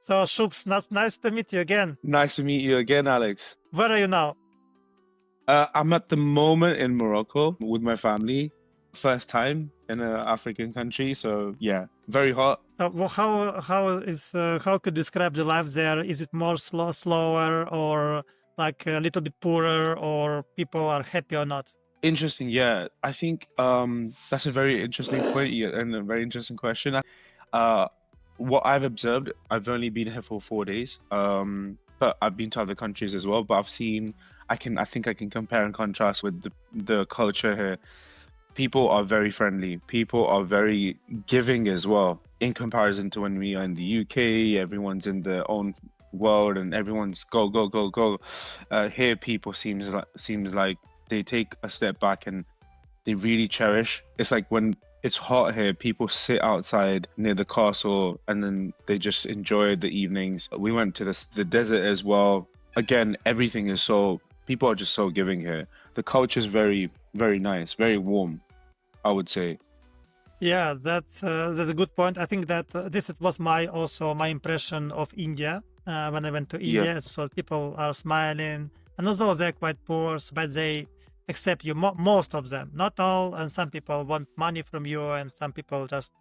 So, Shubs, nice to meet you again. Nice to meet you again, Alex. Where are you now? I'm at the moment in Morocco with my family. First time in an African country, so yeah, very hot. How could you describe the life there? Is it more slower, or like a little bit poorer, or people are happy or not? Interesting, yeah. I think that's a very interesting point and a very interesting question. Uh, what I've observed, I've only been here for 4 days. But I've been to other countries as well. But I think I can compare and contrast with the culture here. People are very friendly. People are very giving as well. In comparison to when we are in the UK, everyone's in their own world and everyone's go go go go. Here, people seems like they take a step back and they really cherish. It's like when it's hot here, people sit outside near the castle and then they just enjoy the evenings. We went to the desert as well. Again, everything is people are just so giving here. The culture is very, very nice, very warm, I would say. Yeah, that's a good point. I think that this was my impression of India when I went to Yeah, India. So people are smiling, and although they're quite poor, but they accept you. Most of them, not all, and some people want money from you, and some people just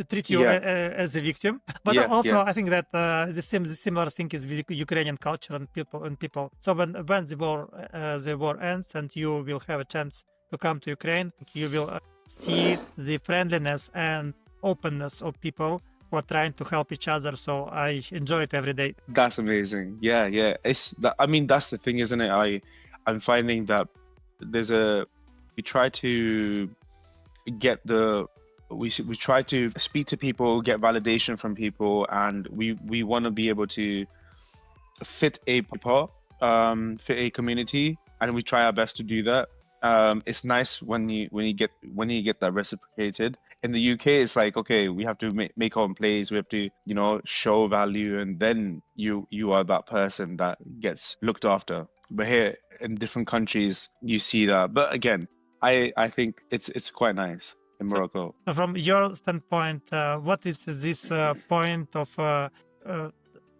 treat you yeah, as a victim. But yeah, also, yeah. I think that the similar thing is with Ukrainian culture and people. So when the war ends, and you will have a chance to come to Ukraine, you will see the friendliness and openness of people who are trying to help each other. So I enjoy it every day. That's amazing. Yeah, yeah. It's that, I mean, that's the thing, isn't it? I'm finding that we try to get we try to speak to people, get validation from people, and we want to be able to fit a part, fit a community, and we try our best to do that. It's nice when you get that reciprocated. In the UK, it's like, okay, we have to make our own plays. We have to, show value, and then you are that person that gets looked after. But here in different countries, you see that. But again, I think it's quite nice in So, Morocco. so from your standpoint, what is this point of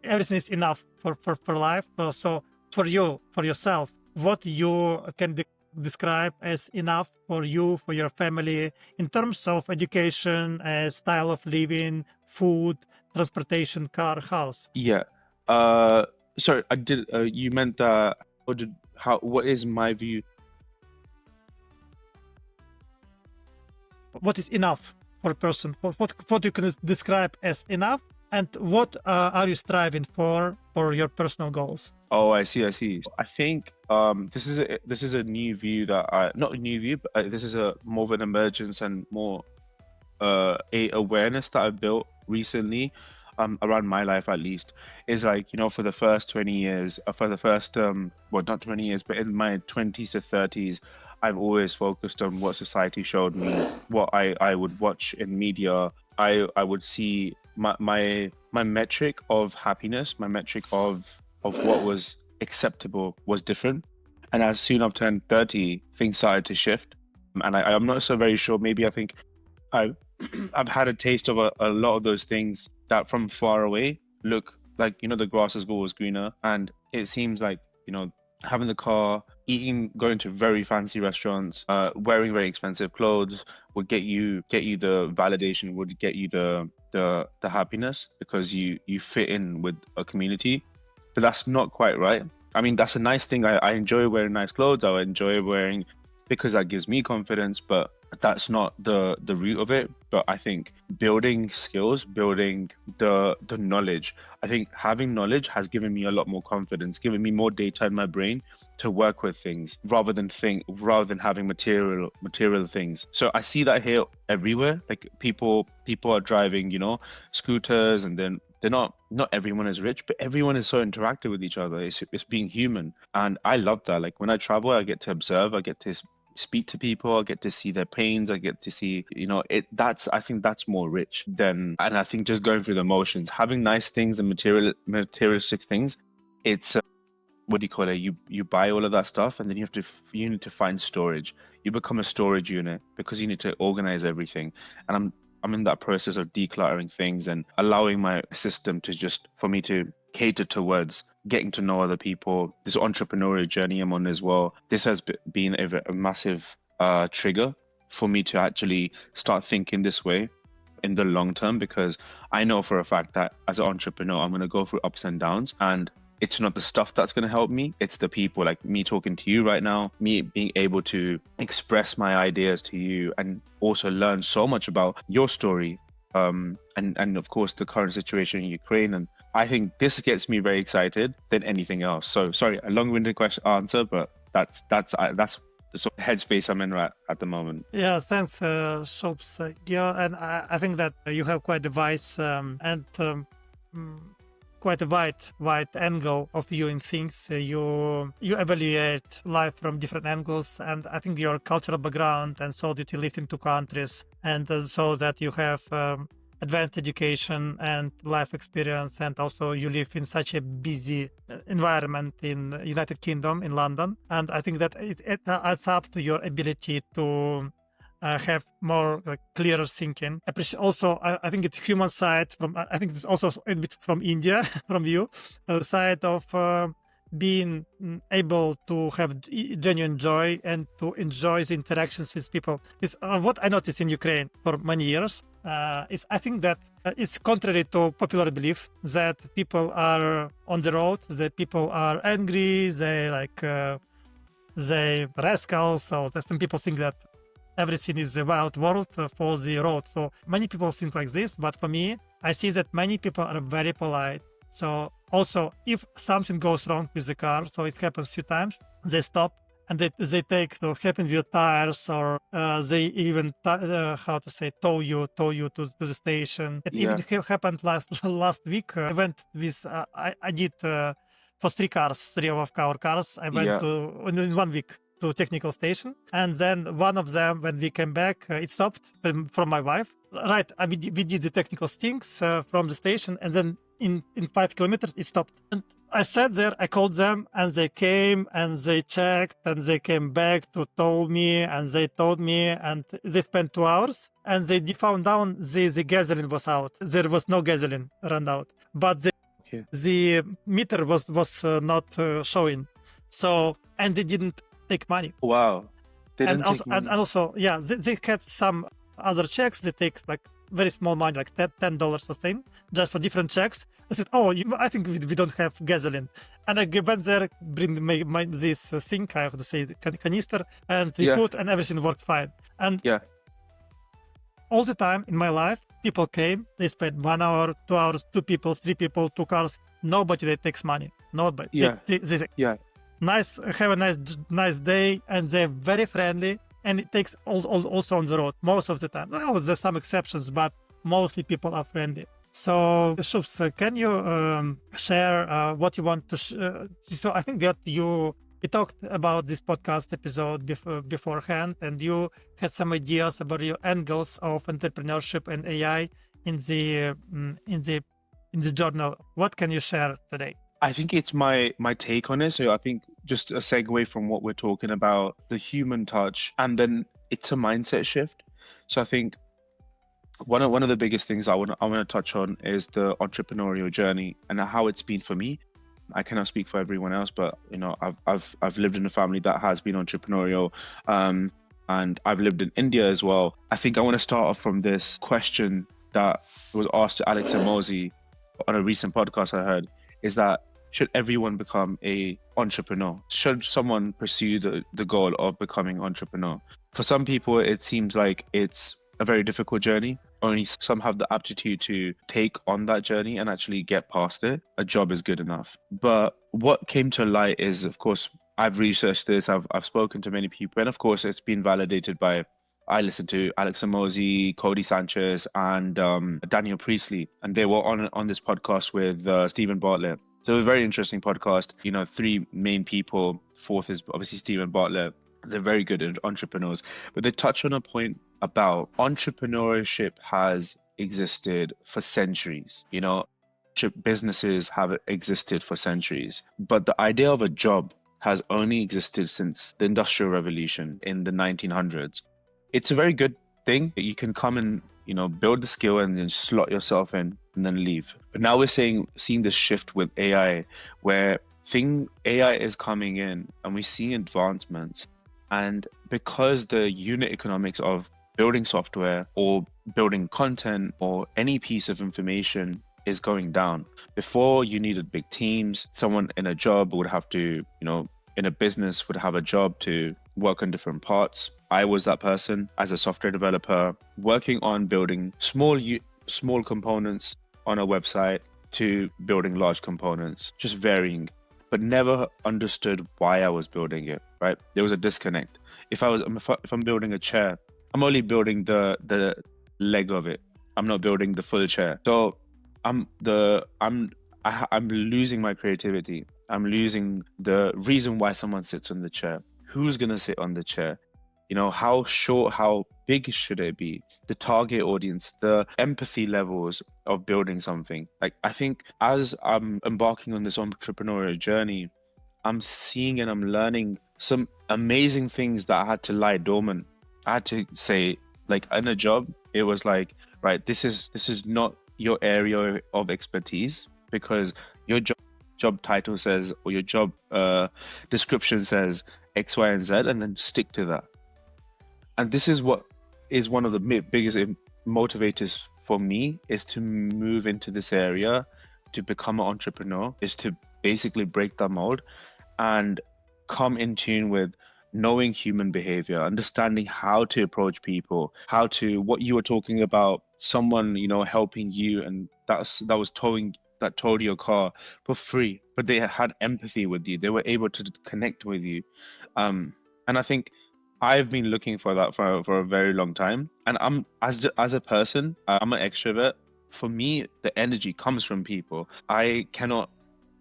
everything is enough for life? So for you, for yourself, what you can describe as enough for you, for your family, in terms of education, style of living, food, transportation, car, house? Yeah. Sorry, I did. You meant that. What is my view? What is enough for a person? What you can describe as enough, and what are you striving for your personal goals? Oh, I see, I see. I think this is a new view that not a new view, but this is a more of an emergence and more a awareness that I've built recently, around my life at least, is like, for the first 20 years, for the first well, not 20 years, but in my 20s to 30s, I've always focused on what society showed me, what I would watch in media. I would see my metric of happiness, my metric of what was acceptable was different. And as soon as I've turned 30, things started to shift. And I'm not so very sure. Maybe I think I've I've had a taste of a lot of those things that from far away look like, the grass is always greener. And it seems like, having the car, eating, going to very fancy restaurants, wearing very expensive clothes would get you the validation, would get you the happiness because you fit in with a community. But that's not quite right. I mean, that's a nice thing. I enjoy wearing nice clothes. I enjoy wearing because that gives me confidence, but that's not the root of it. But I think building skills, building the knowledge, I think having knowledge has given me a lot more confidence, given me more data in my brain to work with things rather than having material things. So I see that here everywhere. Like people are driving, scooters, and then they're not everyone is rich, but everyone is so interactive with each other. It's being human, and I love that. Like when I travel, I get to observe, I get to speak to people, I get to see their pains, I get to see, I think that's more rich than, and I think just going through the motions, having nice things and materialistic things, it's what do you call it? You buy all of that stuff, and then you need to find storage. You become a storage unit because you need to organize everything. And I'm in that process of decluttering things and allowing my system to just for me to cater towards getting to know other people. This entrepreneurial journey I'm on as well. This has been a massive trigger for me to actually start thinking this way in the long term, because I know for a fact that as an entrepreneur, I'm going to go through ups and downs, and it's not the stuff that's going to help me. It's the people, like me talking to you right now, me being able to express my ideas to you and also learn so much about your story. And of course the current situation in Ukraine. And I think this gets me very excited than anything else. So sorry, a long-winded answer, but that's the sort of headspace I'm in right at the moment. Yeah, thanks, Shubs. Yeah, and I think that you have quite a wise and quite a wide angle of viewing things. You evaluate life from different angles, and I think your cultural background and so that you lived in two countries, and so that you have advanced education and life experience, and also you live in such a busy environment in United Kingdom, in London, and I think that it adds up to your ability to have more clearer thinking. Also, I think it's human side from. I think it's also a bit from India, from you, the side of being able to have genuine joy and to enjoy the interactions with people. Is what I noticed in Ukraine for many years. Is I think that it's contrary to popular belief that people are on the road, that people are angry, they rascals. So that some people think that everything is a wild world for the road. So many people think like this, but for me, I see that many people are very polite. So also, if something goes wrong with the car, so it happens a few times, they stop and they take the happen with your tires, or they even tow you to the station. It even happened last week. I went with I did for three of our cars. I went to in 1 week to technical station, and then one of them, when we came back, it stopped from my wife. Right, we did the technical things from the station, and then in 5 kilometers it stopped. And I sat there, I called them, and they came and they checked, and they came back to tow me, and they towed me, and they spent 2 hours, and they found down the gasoline was out. There was no gasoline run out, but the meter was not showing. So, and they didn't take money. Wow. And also, yeah, they had some other checks. They take like very small money, like $10 or something, just for different checks. I said, I think we don't have gasoline. And I went there, bring this thing, I have to say, canister, and we put, and everything worked fine. And all the time in my life, people came, they spent 1 hour, 2 hours, 2 people, 3 people, 2 cars. Nobody that takes money. Nobody. Nice, have a nice day, and they're very friendly. And it takes also on the road most of the time. Well, there's some exceptions, but mostly people are friendly. So, Shubs, can you share what you want to? So, I think that we talked about this podcast episode beforehand, and you had some ideas about your angles of entrepreneurship and AI in the journal. What can you share today? I think it's my take on it. So I think just a segue from what we're talking about, the human touch, and then it's a mindset shift. So I think one of the biggest things I want to touch on is the entrepreneurial journey and how it's been for me. I cannot speak for everyone else, but I've lived in a family that has been entrepreneurial, and I've lived in India as well. I think I want to start off from this question that was asked to Oleksandr on a recent podcast I heard. Is that should everyone become a entrepreneur? Should someone pursue the goal of becoming entrepreneur? For some people, it seems like it's a very difficult journey. Only some have the aptitude to take on that journey and actually get past it. A job is good enough. But what came to light is, of course, I've researched this. I've spoken to many people, and of course, it's been validated by. I listened to Oleksandr, Cody Sanchez, and Daniel Priestley, and they were on this podcast with Stephen Bartlett. So it was a very interesting podcast. 3 main people. 4th is obviously Stephen Bartlett. They're very good entrepreneurs, but they touch on a point about entrepreneurship has existed for centuries. Businesses have existed for centuries, but the idea of a job has only existed since the Industrial Revolution in the 1900s. It's a very good thing that you can come and build the skill and then slot yourself in and then leave. But now we're seeing this shift with AI, where AI is coming in and we're seeing advancements. And because the unit economics of building software or building content or any piece of information is going down. Before, you needed big teams. Someone in a job would have to, in a business would have a job to work on different parts. I was that person as a software developer working on building small components on a website to building large components, just varying, but never understood why I was building it, right? There was a disconnect. If I'm building a chair, I'm only building the leg of it. I'm not building the full chair. So I'm losing my creativity. I'm losing the reason why someone sits on the chair. Who's gonna sit on the chair? How short, how big should it be? The target audience, the empathy levels of building something. Like, I think as I'm embarking on this entrepreneurial journey, I'm seeing and I'm learning some amazing things that I had to lie dormant. I had to say, like, in a job, it was like, right, this is not your area of expertise, because your job title says, or your job description says X, Y, and Z, and then stick to that. And this is what is one of the biggest motivators for me, is to move into this area, to become an entrepreneur, is to basically break that mold and come in tune with knowing human behavior, understanding how to approach people, what you were talking about, someone, helping you, and that towed your car for free, but they had empathy with you. They were able to connect with you. And I think I've been looking for that for a very long time. And I'm as a person, I'm an extrovert. For me, the energy comes from people. I cannot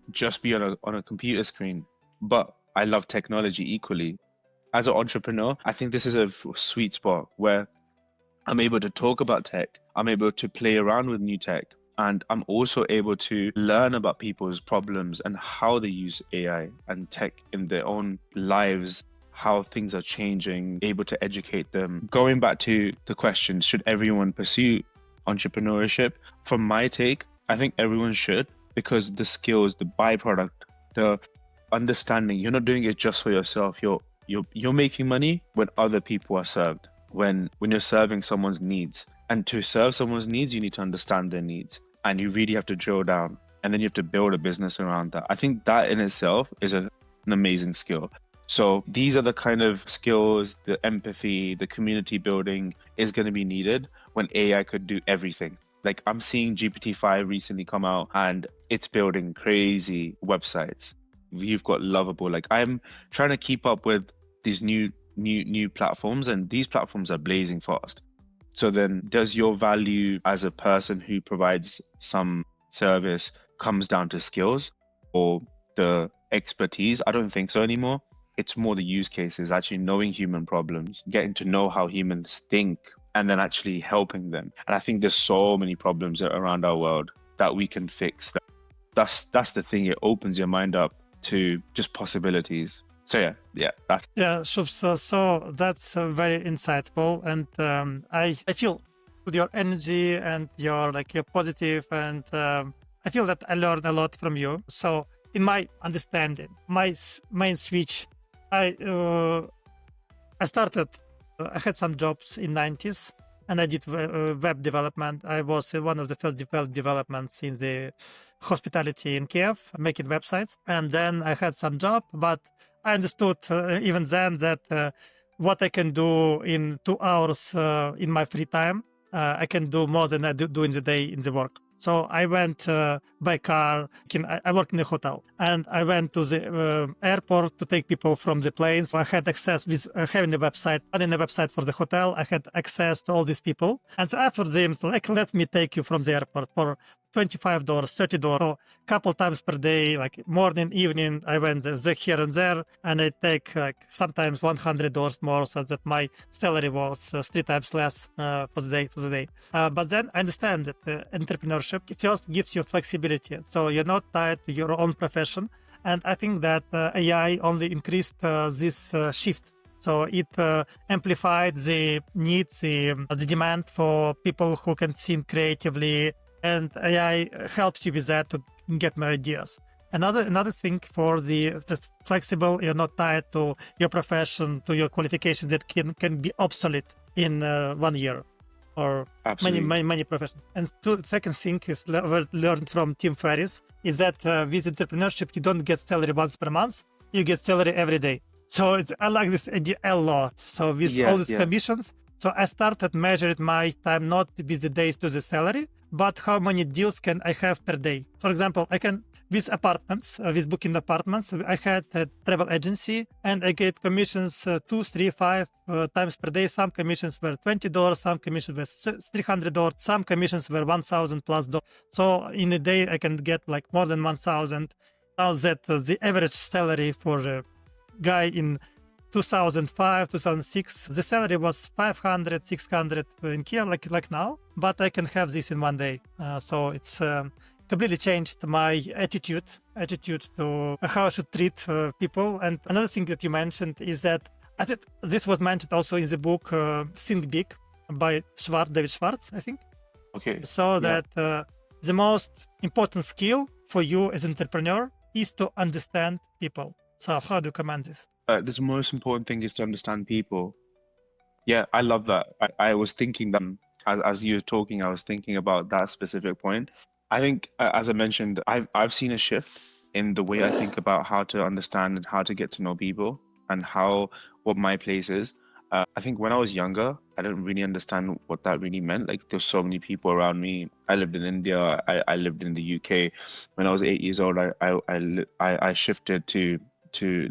just be on a computer screen, but I love technology equally. As an entrepreneur, I think this is a sweet spot where I'm able to talk about tech. I'm able to play around with new tech. And I'm also able to learn about people's problems and how they use AI and tech in their own lives, how things are changing, able to educate them. Going back to the question, should everyone pursue entrepreneurship? From my take, I think everyone should, because the skills, the byproduct, the understanding, you're not doing it just for yourself. You're making money when other people are served, when you're serving someone's needs. And to serve someone's needs, you need to understand their needs. And you really have to drill down, and then you have to build a business around that. I think that in itself is an amazing skill. So these are the kind of skills, the empathy, the community building is going to be needed when AI could do everything. Like, I'm seeing GPT-5 recently come out, and it's building crazy websites. You've got Lovable. Like, I'm trying to keep up with these new platforms, and these platforms are blazing fast. So then, does your value as a person who provides some service comes down to skills or the expertise? I don't think so anymore. It's more the use cases, actually knowing human problems, getting to know how humans think, and then actually helping them. And I think there's so many problems around our world that we can fix. That's the thing. It opens your mind up to just possibilities. So yeah. Shubs, so that's very insightful, and I feel with your energy and you're positive, and I feel that I learned a lot from you. So in my understanding, my main switch, I started. I had some jobs in 90s, and I did web development. I was one of the first web developments in the hospitality in Kiev, making websites. And then I had some job, but I understood even then that what I can do in 2 hours in my free time, I can do more than I do in the day in the work. So I went by car. I work in a hotel, and I went to the airport to take people from the planes. So I had access with having a website, running a website for the hotel. I had access to all these people, and so I offered them to let me take you from the airport for $25, $30. So couple times per day, like morning, evening, I went here and there, and I take sometimes $100 more, so that my salary was 3 times less for the day. But then I understand that entrepreneurship first gives you flexibility, so you're not tied to your own profession. And I think that AI only increased this shift. So it amplified the needs, the demand for people who can think creatively, and AI helps you with that to get more ideas. Another thing for that's flexible, you're not tied to your profession, to your qualifications that can be obsolete in 1 year or many professions. And second thing is learned from Tim Ferriss is that with entrepreneurship, you don't get salary once per month, you get salary every day. So I like this idea a lot. So with all these commissions, so I started measuring my time not with the days to the salary, but how many deals can I have per day. For example, I can with apartments, with booking apartments, I had a travel agency and I get commissions 2, 3, 5 times per day. Some commissions were $20, some commissions were $300, some commissions were $1,000 plus. So in a day, I can get like more than 1,000. Now that the average salary for a guy in 2005, 2006, the salary was 500, 600 in Kiev, like now, but I can have this in 1 day. So it's completely changed my attitude to how I should treat people. And another thing that you mentioned is that I think this was mentioned also in the book Think Big by David Schwartz, I think. Okay. So that the most important skill for you as an entrepreneur is to understand people. So how do you command this? The most important thing is to understand people. Yeah, I love that. I was thinking that as you were talking, I was thinking about that specific point. I think, as I mentioned, I've seen a shift in the way I think about how to understand and how to get to know people and what my place is. I think when I was younger, I didn't really understand what that really meant. Like there's so many people around me. I lived in India. I lived in the UK. When I was 8 years old, I shifted to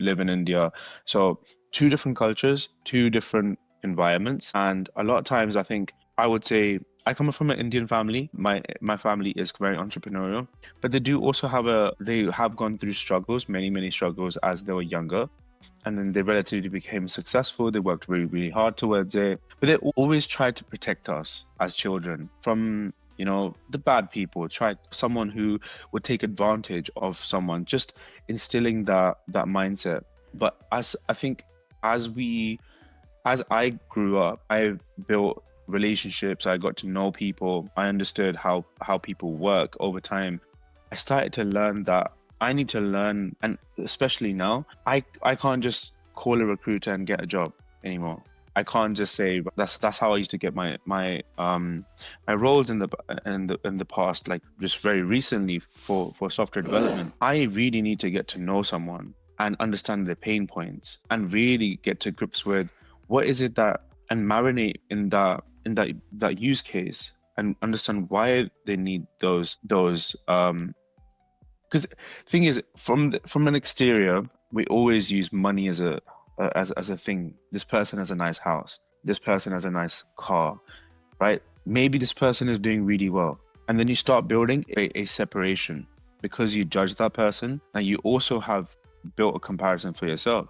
live in India. So 2 different cultures, 2 different environments, and a lot of times I think I would say I come from an Indian family. My family is very entrepreneurial, but they do also they have gone through struggles, many struggles as they were younger, and then they relatively became successful. They worked really, really hard towards it, but they always tried to protect us as children from the bad people, someone who would take advantage of someone, just instilling that mindset. But as I grew up, I built relationships, I got to know people, I understood how people work over time. I started to learn that I need to learn, and especially now, I can't just call a recruiter and get a job anymore. I can't just say that's how I used to get my roles in the past, like just very recently for software development. I really need to get to know someone and understand their pain points and really get to grips with what is it and marinate in that use case and understand why they need those because thing is, from an exterior, we always use money as a thing. This person has a nice house, this person has a nice car, right? Maybe this person is doing really well, and then you start building a separation because you judge that person. Now you also have built a comparison for yourself.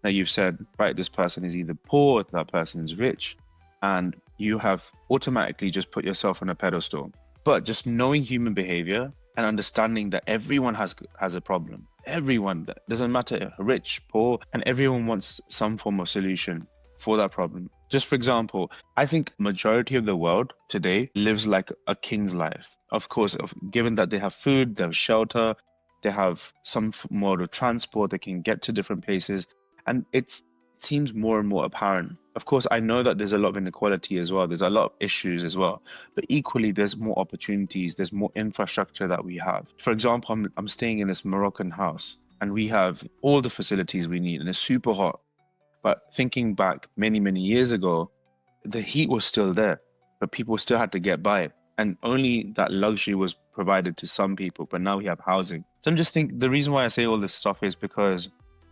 Now you've said, right, this person is either poor, that person is rich, and you have automatically just put yourself on a pedestal. But just knowing human behavior and understanding that everyone has a problem. Everyone, doesn't matter, rich, poor, and everyone wants some form of solution for that problem. Just for example, I think majority of the world today lives like a king's life. Of course, given that they have food, they have shelter, they have some mode of transport, they can get to different places, and it seems more and more apparent. Of course, I know that there's a lot of inequality as well. There's a lot of issues as well. But equally, there's more opportunities. There's more infrastructure that we have. For example, I'm staying in this Moroccan house, and we have all the facilities we need, and it's super hot. But thinking back many, many years ago, the heat was still there, but people still had to get by. And only that luxury was provided to some people, but now we have housing. So I'm just thinking, the reason why I say all this stuff is because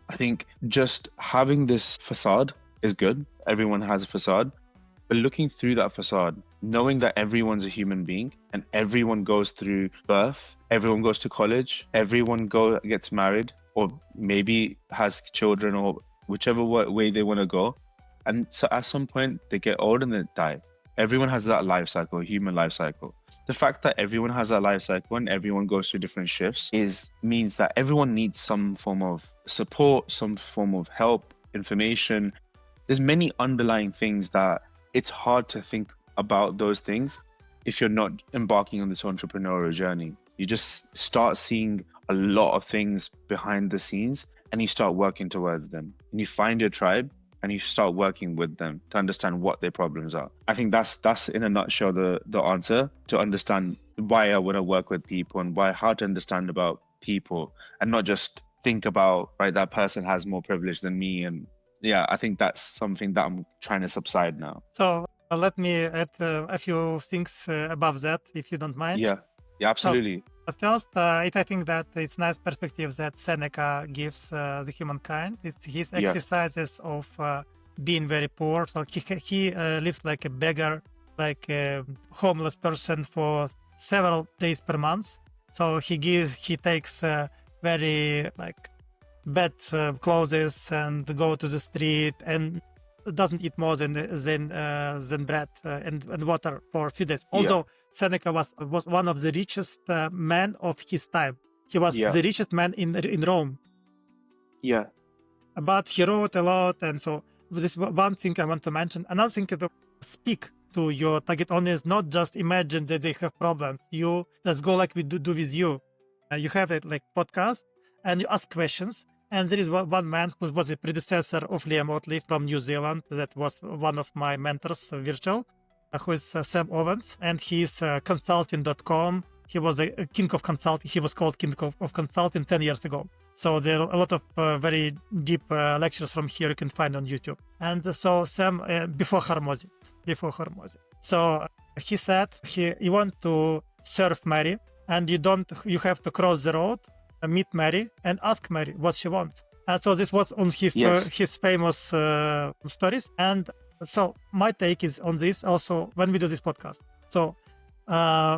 I think just having this facade is good. Everyone has a facade, but looking through that facade, knowing that everyone's a human being and everyone goes through birth, everyone goes to college, everyone gets married, or maybe has children, or whichever way they want to go. And so at some point they get old and they die. Everyone has that life cycle, human life cycle. The fact that everyone has that life cycle and everyone goes through different shifts means that everyone needs some form of support, some form of help, information, there's many underlying things that it's hard to think about those things if you're not embarking on this entrepreneurial journey. You just start seeing a lot of things behind the scenes and you start working towards them. And you find your tribe and you start working with them to understand what their problems are. I think that's in a nutshell the answer, to understand why I want to work with people and how to understand about people and not just think about, right, that person has more privilege than me. And yeah, I think that's something that I'm trying to subside now. So let me add a few things above that, if you don't mind. Yeah, absolutely. So, first, I think that it's nice perspective that Seneca gives the humankind. It's his exercises of being very poor. So he lives like a beggar, like a homeless person for several days per month. So he takes very like bad clothes and go to the street and doesn't eat more than bread and water for a few days. Although Seneca was one of the richest men of his time. He was the richest man in Rome. Yeah. But he wrote a lot, and so this is one thing I want to mention. Another thing is to speak to your target audience, not just imagine that they have problems. You just go like we do with you. You have a like podcast and you ask questions. And there is one man who was a predecessor of Liam Otley from New Zealand. That was one of my mentors, virtual, who is Sam Owens. And he's consulting.com. He was the king of consulting. He was called king of consulting 10 years ago. So there are a lot of very deep lectures from here you can find on YouTube. And so Sam, before Hormozy. So he said he want to serve Mary, and you have to cross the road, meet Mary and ask Mary what she wants. And so this was on his famous stories. And so my take is on this also when we do this podcast. So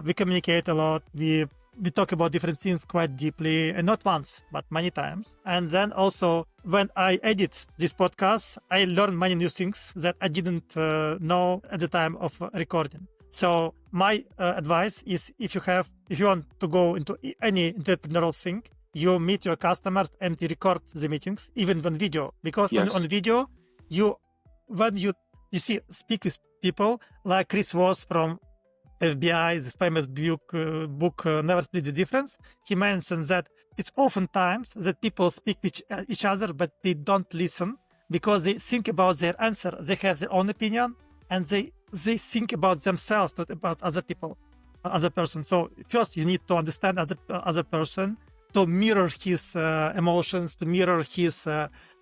we communicate a lot. We talk about different things quite deeply, and not once, but many times. And then also when I edit this podcast, I learn many new things that I didn't know at the time of recording. So my advice is if you want to go into any entrepreneurial thing, you meet your customers and you record the meetings, even on video, because on video, when you speak with people like Chris Voss from FBI, the famous book Never Split the Difference, he mentions that it's oftentimes that people speak with each other, but they don't listen because they think about their answer. They have their own opinion and they think about themselves, not about other people, other person. So first you need to understand other person, to mirror his emotions, to mirror his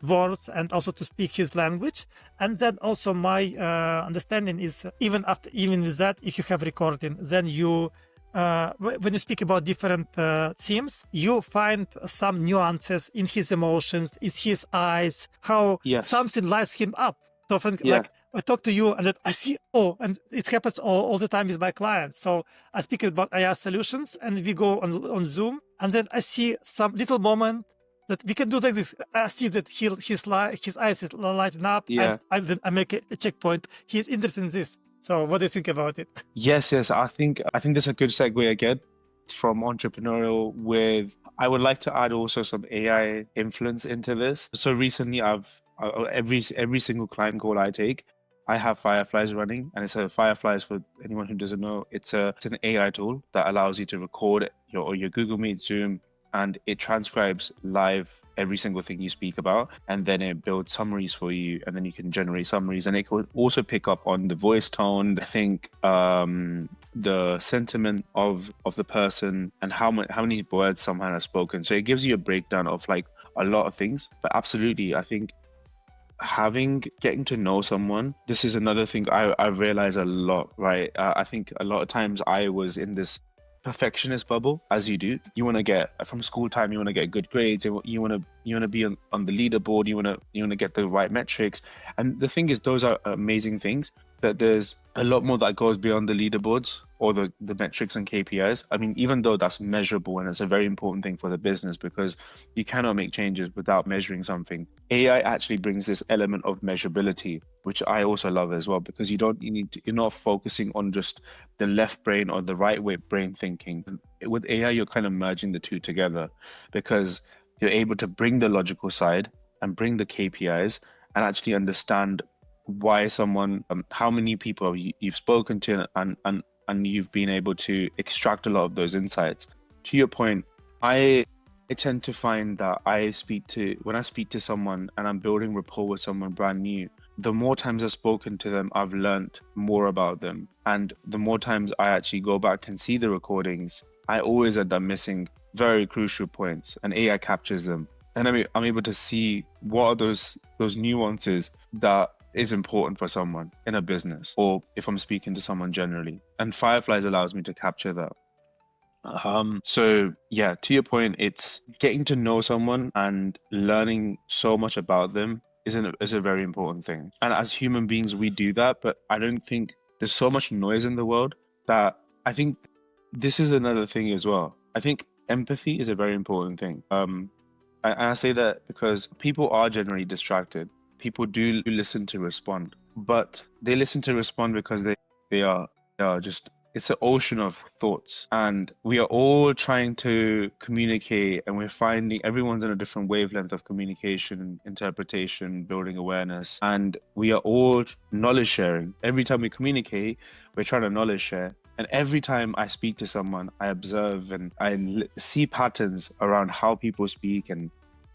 words, and also to speak his language. And then also my understanding is even with that, if you have recording, then you when you speak about different themes, you find some nuances in his emotions, in his eyes, how something lights him up. So like I talk to you and that I see, and it happens all the time with my clients. So I speak about AI solutions and we go on Zoom, and then I see some little moment that we can do like this. I see that his eyes is lighting up, and I make a checkpoint. He's interested in this. So what do you think about it? Yes. I think that's a good segue again from entrepreneurial I would like to add also some AI influence into this. So recently every single client call I take, I have Fireflies running, and it's a Fireflies, for anyone who doesn't know, it's an AI tool that allows you to record your Google Meet, Zoom, and it transcribes live every single thing you speak about, and then it builds summaries for you, and then you can generate summaries, and it could also pick up on the voice tone, the sentiment of the person, and how many words someone has spoken. So it gives you a breakdown of like a lot of things. But absolutely, I think getting to know someone, this is another thing I realize a lot, right? I think a lot of times I was in this perfectionist bubble, as you do. You want to get from school time, you want to get good grades, you want to be on the leaderboard, you want to get the right metrics. And the thing is, those are amazing things, but there's a lot more that goes beyond the leaderboards or the metrics and KPIs. I mean, even though that's measurable and it's a very important thing for the business, because you cannot make changes without measuring something. AI actually brings this element of measurability, which I also love as well, because you're not focusing on just the left brain or the right way brain thinking. With AI, you're kind of merging the two together, because you're able to bring the logical side and bring the KPIs and actually understand why someone, how many people you've spoken to, and you've been able to extract a lot of those insights. To your point, I tend to find that when I speak to someone and I'm building rapport with someone brand new, the more times I've spoken to them, I've learned more about them. And the more times I actually go back and see the recordings, I always end up missing very crucial points, and AI captures them. And I'm able to see what are those nuances that is important for someone in a business, or if I'm speaking to someone generally. And Fireflies allows me to capture that. So yeah, to your point, it's getting to know someone and learning so much about them is a very important thing. And as human beings, we do that, but I don't think there's so much noise in the world that I think this is another thing as well. I think empathy is a very important thing. And I say that because people are generally distracted. People do listen to respond, but they listen to respond because they are just, it's an ocean of thoughts, and we are all trying to communicate, and we're finding everyone's on a different wavelength of communication, interpretation, building awareness, and we are all knowledge sharing. Every time we communicate, we're trying to knowledge share. And every time I speak to someone, I observe and I see patterns around how people speak. And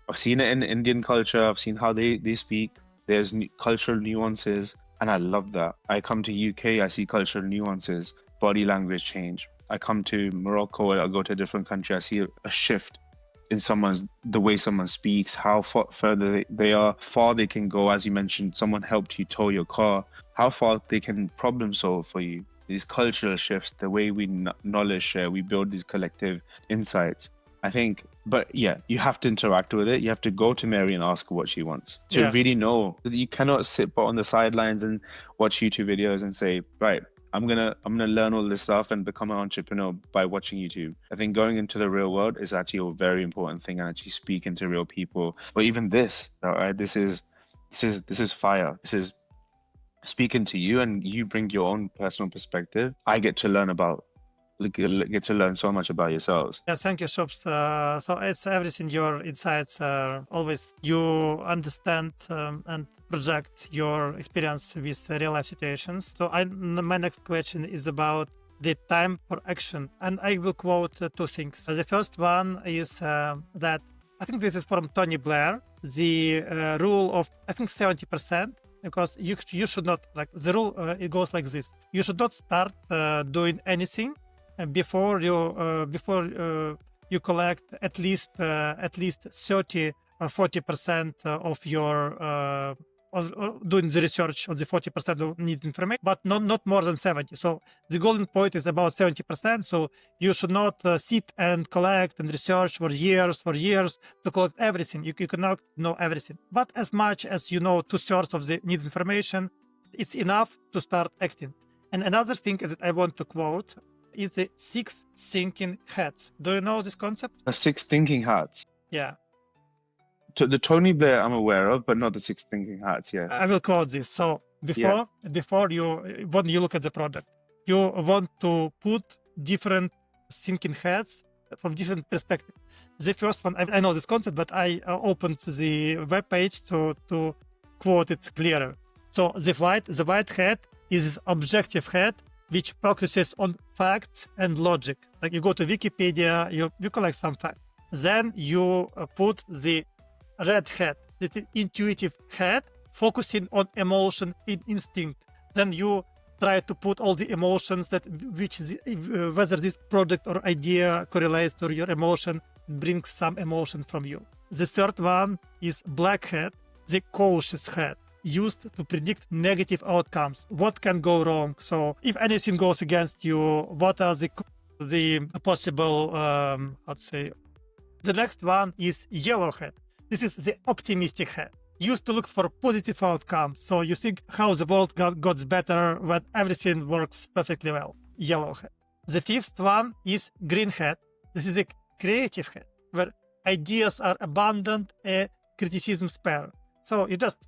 I've seen it in Indian culture. I've seen how they speak. There's cultural nuances. And I love that. I come to UK, I see cultural nuances, body language change. I come to Morocco, I go to a different country, I see a shift in the way someone speaks, how further far they can go. As you mentioned, someone helped you tow your car, how far they can problem solve for you. These cultural shifts, the way we knowledge share, we build these collective insights. I think, but yeah, you have to interact with it. You have to go to Mary and ask her what she wants to really know. You cannot sit on the sidelines and watch YouTube videos and say, right, I'm gonna learn all this stuff and become an entrepreneur by watching YouTube. I think going into the real world is actually a very important thing, and actually speaking to real people. But even this, right? This is fire. This is speaking to you, and you bring your own personal perspective. I get to learn so much about yourselves. Yeah, thank you, Shubs. So it's everything. Your insights are always, you understand and project your experience with real life situations. So my next question is about the time for action, and I will quote two things. The first one is that I think this is from Tony Blair, the rule of, I think, 70%. Because you should not, like, the rule, it goes like this: you should not start doing anything before you collect at least 30 or 40% of your or doing the research on the 40% of needed information, but not more than 70. So the golden point is about 70%. So you should not sit and collect and research for years to collect everything. You cannot know everything. But as much as you know 2/3 of the needed information, it's enough to start acting. And another thing that I want to quote is the 6 thinking hats. Do you know this concept? The 6 thinking hats. Yeah. The Tony Blair I'm aware of, but not the 6 thinking hats. Yeah, I will quote this. So before you, when you look at the product, you want to put different thinking hats from different perspectives. The first one, I know this concept, but I opened the web page to quote it clearer. So the white hat is objective hat, which focuses on facts and logic. Like, you go to Wikipedia, you collect some facts. Then you put the red hat, the intuitive hat, focusing on emotion and instinct. Then you try to put all the emotions whether this project or idea correlates to your emotion, brings some emotion from you. The third one is black hat, the cautious hat, used to predict negative outcomes. What can go wrong? So if anything goes against you, what are the possible, how to say? The next one is yellow hat. This is the optimistic hat, used to look for positive outcomes. So you think how the world got better when everything works perfectly well. Yellow hat. The fifth one is green hat. This is a creative hat, where ideas are abundant, a criticism spare. So you just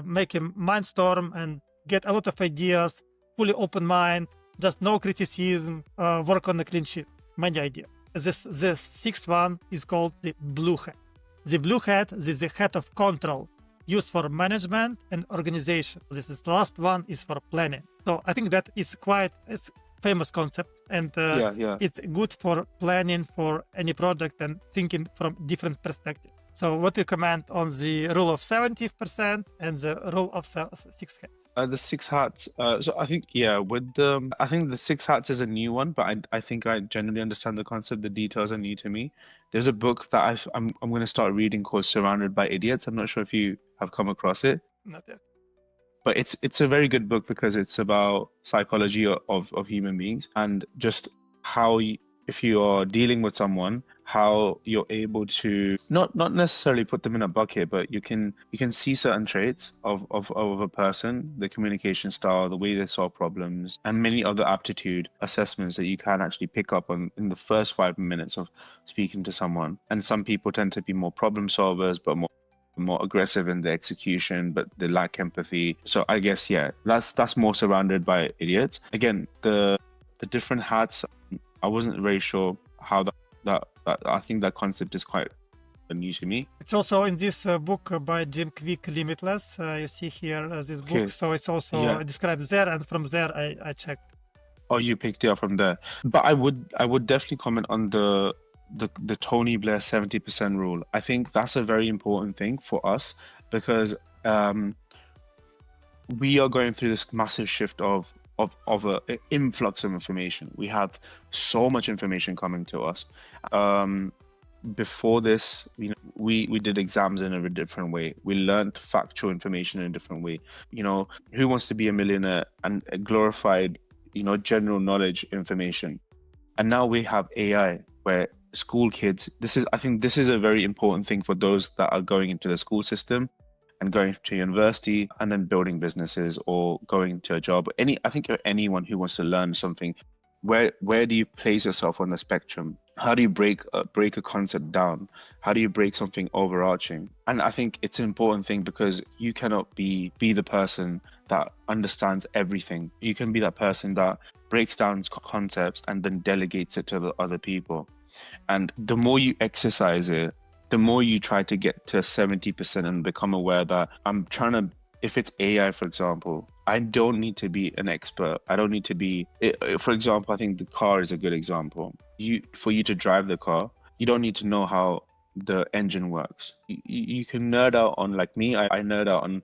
make a mindstorm and get a lot of ideas, fully open mind, just no criticism, work on a clean sheet, many ideas. The sixth one is called the blue hat. The blue hat is the hat of control. used for management and organization. This is the last one is for planning. So I think that is quite it's famous concept, and Yeah. it's good for planning for any project and thinking from different perspectives. So what do you comment on the rule of 70% and the rule of 6 hats? The six hats. So I think I think the six hats is a new one, but I think I generally understand the concept. The details are new to me. There's a book that I'm going to start reading called Surrounded by Idiots. I'm not sure if you have come across it, Not yet. but it's a very good book because it's about psychology of human beings and just how if you are dealing with someone, how you're able to not necessarily put them in a bucket, but you can see certain traits of a person, the communication style, the way they solve problems, and many other aptitude assessments that you can actually pick up on in the first 5 minutes of speaking to someone. And some people tend to be more problem solvers, but more aggressive in the execution, but they lack empathy. So I guess that's more surrounded by idiots. Again, the different hats, I wasn't very sure how that I think that concept is quite new to me. It's also in this book by Jim Kwik, Limitless. You see here this book, so it's also described there, and from there I checked. Oh, you picked it up from there. But I would definitely comment on the Tony Blair 70% rule. I think that's a very important thing for us because we are going through this massive shift of an influx of information. We have so much information coming to us. Before this, we did exams in a different way. We learned factual information in a different way. Who Wants to Be a Millionaire and glorified, general knowledge information. And now we have AI where school kids, I think this is a very important thing for those that are going into the school system and going to university and then building businesses or going to a job. I think anyone who wants to learn something, where do you place yourself on the spectrum? How do you break a concept down? How do you break something overarching? And I think it's an important thing because you cannot be the person that understands everything. You can be that person that breaks down concepts and then delegates it to the other people. And the more you exercise it, the more you try to get to 70% and become aware that if it's AI, for example, I don't need to be an expert. I don't need to be, for example, I think the car is a good example. For you to drive the car, you don't need to know how the engine works. You can nerd out on, like me, I nerd out on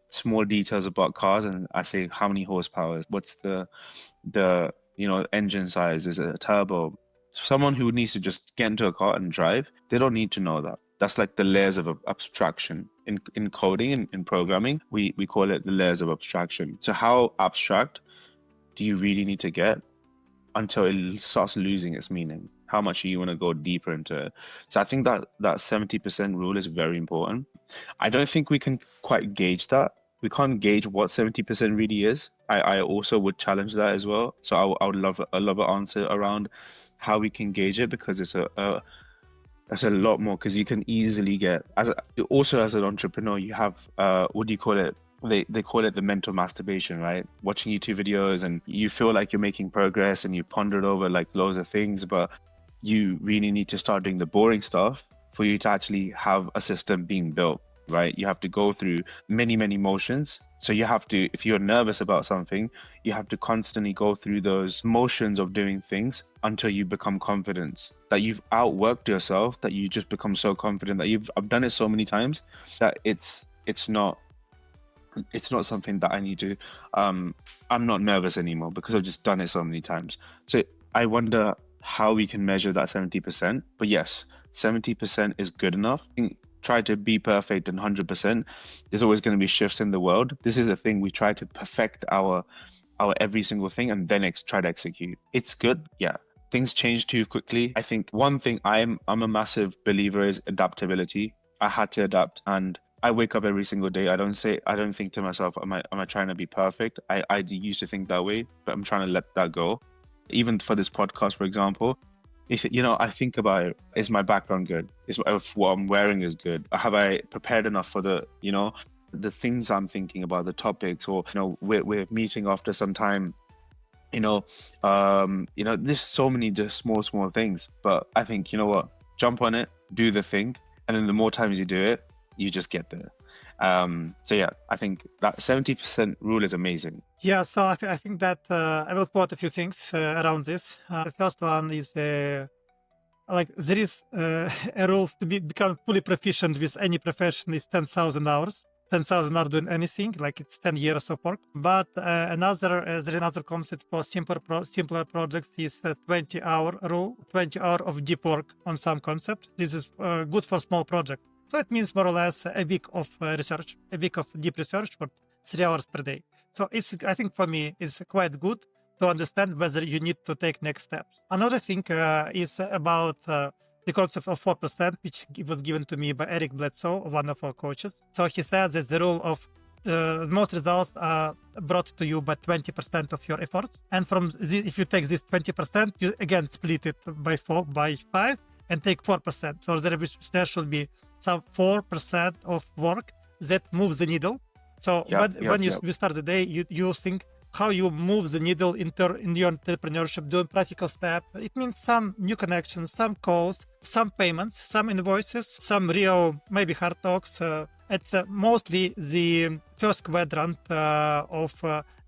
small details about cars, and I say how many horsepower, what's the engine size, is it a turbo? Someone who needs to just get into a car and drive, they don't need to know that. That's like the layers of abstraction. In coding and in programming, we call it the layers of abstraction. So how abstract do you really need to get until it starts losing its meaning? How much do you want to go deeper into it? So I think that 70% rule is very important. I don't think we can quite gauge that. We can't gauge what 70% really is. I also would challenge that as well. So I would love an answer around how we can gauge it, because it's that's a lot more, because you can easily get as an entrepreneur, you have what do you call it? They call it the mental masturbation, right? Watching YouTube videos and you feel like you're making progress and you pondered over like loads of things, but you really need to start doing the boring stuff for you to actually have a system being built, right? You have to go through many motions. So you have to, if you're nervous about something, you have to constantly go through those motions of doing things until you become confident, that you've outworked yourself, that you just become so confident that I've done it so many times that it's not something that I need to, I'm not nervous anymore because I've just done it so many times. So I wonder how we can measure that 70%, but yes, 70% is good enough. Try to be perfect and 100%. There's always going to be shifts in the world. This is the thing, we try to perfect our every single thing and then try to execute. It's good, yeah. Things change too quickly. I think one thing I'm a massive believer is adaptability. I had to adapt, and I wake up every single day. I don't think to myself, am I trying to be perfect? I used to think that way, but I'm trying to let that go. Even for this podcast, for example, I think about it, is my background good? If what I'm wearing is good? Have I prepared enough for the things I'm thinking about, the topics, or we're meeting after some time, there's so many just small things, but I think, jump on it, do the thing, and then the more times you do it, you just get there. So yeah, I think that 70% rule is amazing. Yeah, so I think that I will quote a few things around this. The first one is like there is a rule to become fully proficient with any profession is 10,000 hours. 10,000 hours doing anything, like it's 10 years of work. But there's another concept for simpler projects is the 20-hour rule, 20 hour of deep work on some concept. This is good for small projects. So it means more or less a week of research, a week of deep research for 3 hours per day. So I think for me, it's quite good to understand whether you need to take next steps. Another thing is about the concept of 4%, which was given to me by Eric Bledsoe, one of our coaches. So he says that the rule of most results are brought to you by 20% of your efforts. And if you take this 20%, you again split it by 5 and take 4%. So there should be some 4% of work that moves the needle. So when you start the day, you think how you move the needle in your entrepreneurship, doing practical steps. It means some new connections, some calls, some payments, some invoices, some real, maybe hard talks. It's mostly the first quadrant of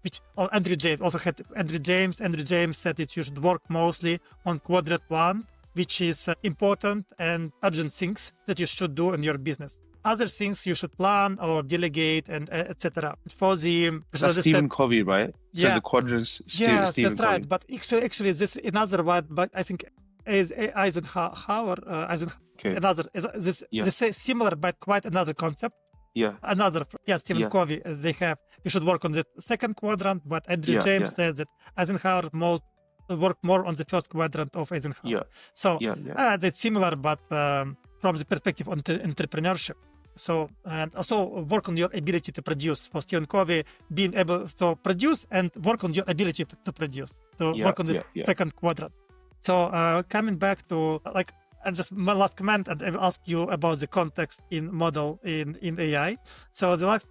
which Andrew James also had. Andrew James said that you should work mostly on quadrant 1, which is important and urgent things that you should do in your business. Other things you should plan or delegate and etc. For the that's Stephen Covey, right? So yeah, the quadrants. Yes, Stephen that's right. Covey. But actually, this another one. But I think is Eisenhower. This is similar, but quite another concept. Yeah. Stephen Covey. They have. You should work on the second quadrant, but Andrew James said that Eisenhower work more on the first quadrant of Eisenhower. Yeah. So that's similar, but from the perspective of entrepreneurship. So, and also work on your ability to produce. For Stephen Covey, being able to produce and work on your ability to produce. So work on the second quadrant. So coming back to and just my last comment, and I will ask you about the context in model in AI. So the last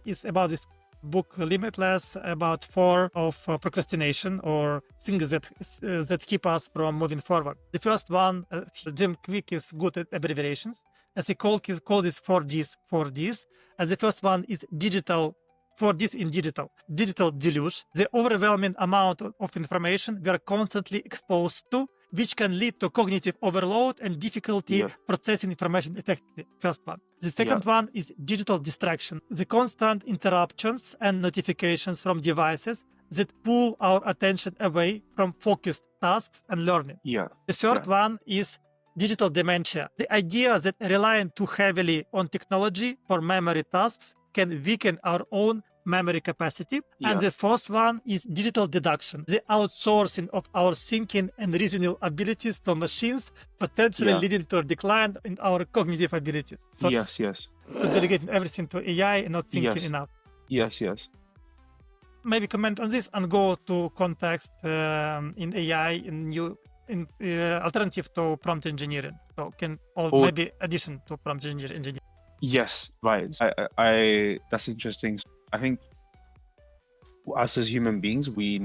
is about this book Limitless, about 4 of procrastination or things that keep us from moving forward. The first one, Jim Kwik is good at abbreviations, as he called this 4Ds. And the first one is digital, 4Ds in digital deluge, the overwhelming amount of information we are constantly exposed to, which can lead to cognitive overload and difficulty processing information effectively. First one. The second one is digital distraction, the constant interruptions and notifications from devices that pull our attention away from focused tasks and learning. The third one is digital dementia, the idea that relying too heavily on technology for memory tasks can weaken our own memory capacity. And the fourth one is digital deduction, the outsourcing of our thinking and reasoning abilities to machines, potentially leading to a decline in our cognitive abilities. So delegating everything to AI and not thinking enough. Maybe comment on this and go to context in AI in alternative to prompt engineering. So maybe addition to prompt engineering. Yes, right. I that's interesting. I think us as human beings, we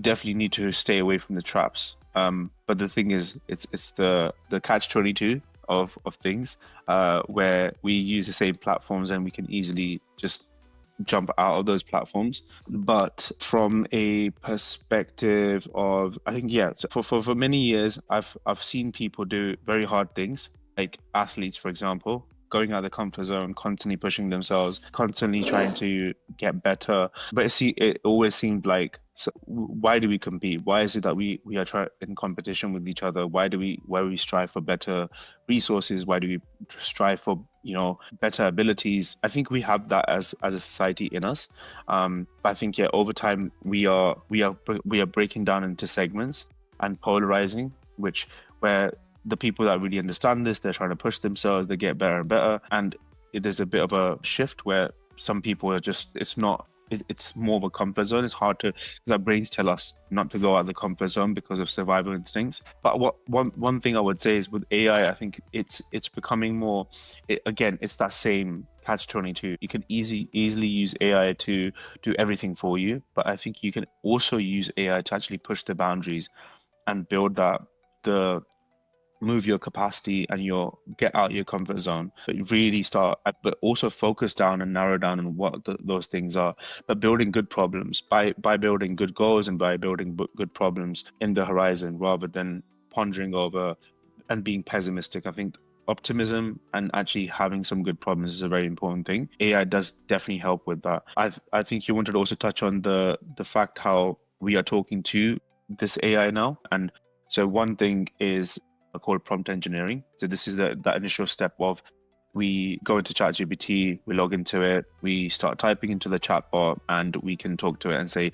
definitely need to stay away from the traps. But the thing is, it's the catch-22 of things, where we use the same platforms and we can easily just jump out of those platforms. But from a perspective of, I think, so for many years, I've seen people do very hard things, like athletes, for example, going out of the comfort zone, constantly pushing themselves, constantly trying to get better. But it always seemed like, so why do we compete? Why is it that we are in competition with each other? Why do we strive for better resources? Why do we strive for better abilities? I think we have that as a society in us. But I think over time we are breaking down into segments and polarizing, where the people that really understand this, they're trying to push themselves, they get better and better. And there's a bit of a shift where some people are just, it's more of a comfort zone. It's hard because our brains tell us not to go out of the comfort zone because of survival instincts. But one thing I would say is with AI, I think it's becoming more, it's that same catch-22. You can easily use AI to do everything for you, but I think you can also use AI to actually push the boundaries and build move your capacity and your get out your comfort zone, but really start, but also focus down and narrow down on what those things are. But building good problems by building good goals and by building good problems in the horizon, rather than pondering over and being pessimistic. I think optimism and actually having some good problems is a very important thing. AI does definitely help with that. I think you wanted to also touch on the fact how we are talking to this AI now. And so one thing is called prompt engineering. So this is that initial step of we go into ChatGPT, we log into it, we start typing into the chatbot, and we can talk to it and say,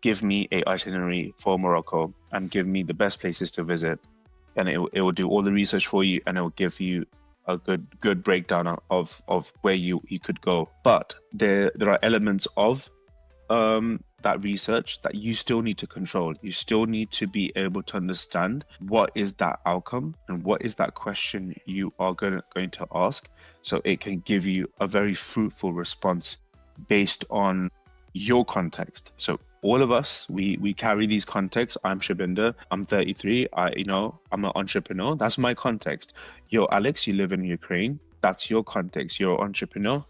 give me a itinerary for Morocco and give me the best places to visit. And it will do all the research for you, and it will give you a good breakdown of where you could go. But there are elements of that research that you still need to control. You still need to be able to understand what is that outcome and what is that question you are going to ask, so it can give you a very fruitful response based on your context. So all of us, we carry these contexts. I'm Shabinder, I'm 33, I'm an entrepreneur. That's my context. You're Alex, you live in Ukraine. That's your context. You're an entrepreneur.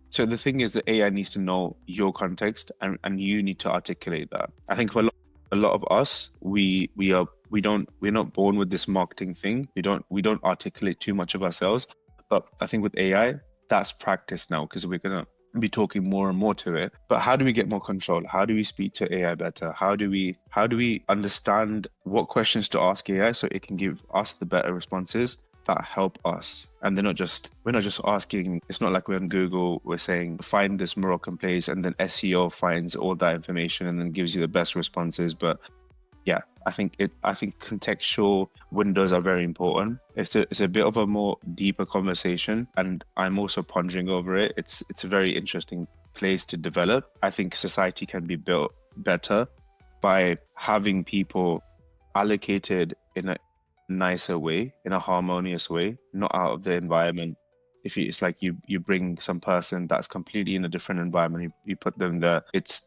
So the thing is that AI needs to know your context, and you need to articulate that. I think for a lot of us, we're not born with this marketing thing. We don't articulate too much of ourselves. But I think with AI, that's practice now, because we're gonna be talking more and more to it. But how do we get more control? How do we speak to AI better? How do we understand what questions to ask AI so it can give us the better responses that help us? And we're not just asking. It's not like we're on Google, we're saying find this Moroccan place, and then SEO finds all that information and then gives you the best responses. But yeah, I think contextual windows are very important. It's a bit of a more deeper conversation, and I'm also pondering over it. It's a very interesting place to develop. I think society can be built better by having people allocated in a nicer way, in a harmonious way, not out of the environment. It's like you bring some person that's completely in a different environment, you put them there. It's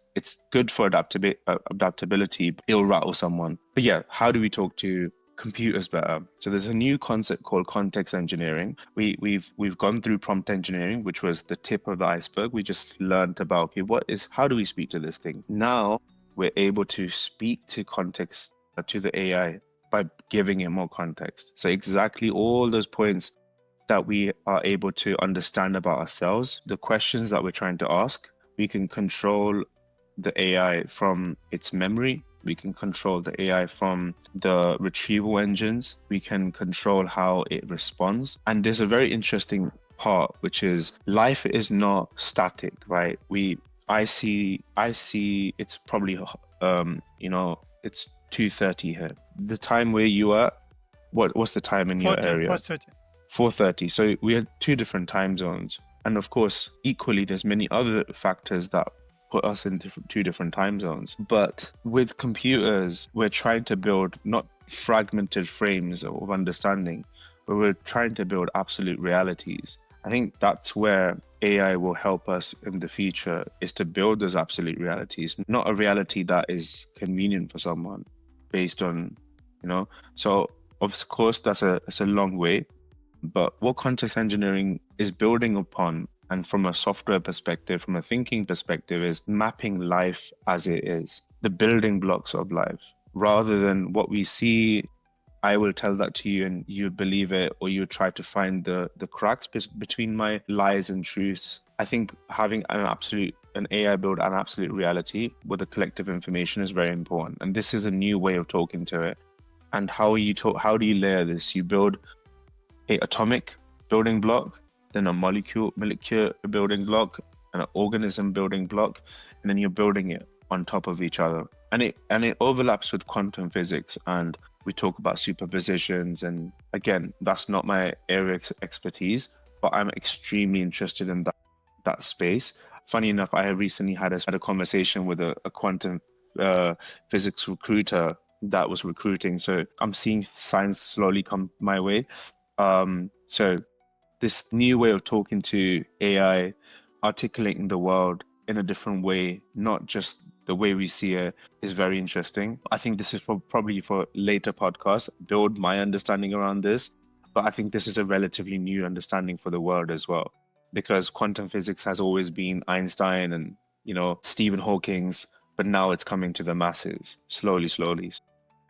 good for adaptability. It'll rattle someone. But yeah, how do we talk to computers better? So there's a new concept called context engineering. We've gone through prompt engineering, which was the tip of the iceberg. We just learned about, okay, how do we speak to this thing? Now we're able to speak to context to the AI by giving it more context. So exactly all those points that we are able to understand about ourselves, the questions that we're trying to ask, we can control the AI from its memory. We can control the AI from the retrieval engines. We can control how it responds. And there's a very interesting part, which is life is not static, right? I see it's probably it's 2:30 here. The time where you are, what's the time in 40, your area? 4:30. 4:30. So we have two different time zones. And of course, equally, there's many other factors that put us in two different time zones. But with computers, we're trying to build not fragmented frames of understanding, but we're trying to build absolute realities. I think that's where AI will help us in the future, is to build those absolute realities, not a reality that is convenient for someone based on, So of course, that's a long way. But what context engineering is building upon, and from a software perspective, from a thinking perspective, is mapping life as it is, the building blocks of life, rather than what we see. I will tell that to you and you believe it, or you try to find the cracks between my lies and truths. I think having an AI build an absolute reality with the collective information is very important. And this is a new way of talking to it. And how do you layer this? You build an atomic building block, then a molecular building block, and an organism building block, and then you're building it on top of each other. And it overlaps with quantum physics, and we talk about superpositions. And again, that's not my area of expertise, but I'm extremely interested in that space. Funny enough, I recently had a conversation with a quantum physics recruiter that was recruiting. So I'm seeing signs slowly come my way. So this new way of talking to AI, articulating the world in a different way, not just the way we see it is very interesting. I think this is probably for later podcasts, build my understanding around this. But I think this is a relatively new understanding for the world as well, because quantum physics has always been Einstein and, Stephen Hawking's, but now it's coming to the masses slowly.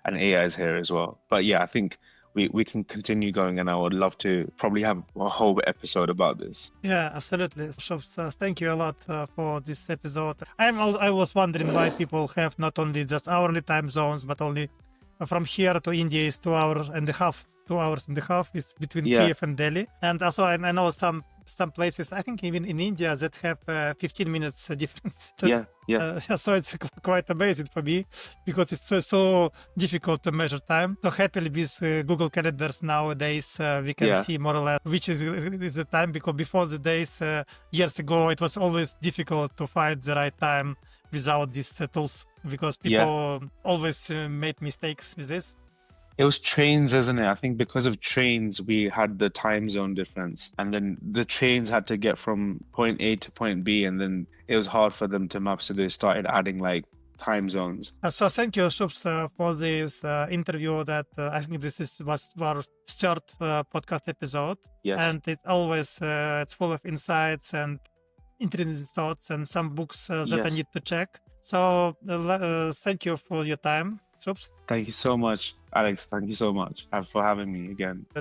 And AI is here as well. But yeah, I think we can continue going, and I would love to probably have a whole episode about this. Yeah, absolutely. Shubs, thank you a lot for this episode. I was wondering why people have not only just hourly time zones, but only from here to India is 2 hours and a half. 2 hours and a half is between Kiev and Delhi. And also I know some places, I think even in India, that have 15 minutes difference. So it's quite amazing for me, because it's so difficult to measure time. So happily with Google Calendars nowadays, we can see more or less which is the time, because before the days, years ago, it was always difficult to find the right time without these tools, because people always made mistakes with this. It was trains, isn't it? I think because of trains, we had the time zone difference. And then the trains had to get from point A to point B, and then it was hard for them to map. So they started adding like time zones. So thank you, Shubs, for this interview that I think was our third podcast episode. Yes. And it always it's full of insights and interesting thoughts and some books that I need to check. So thank you for your time, Shubs. Thank you so much, Alex. Thank you so much for having me again.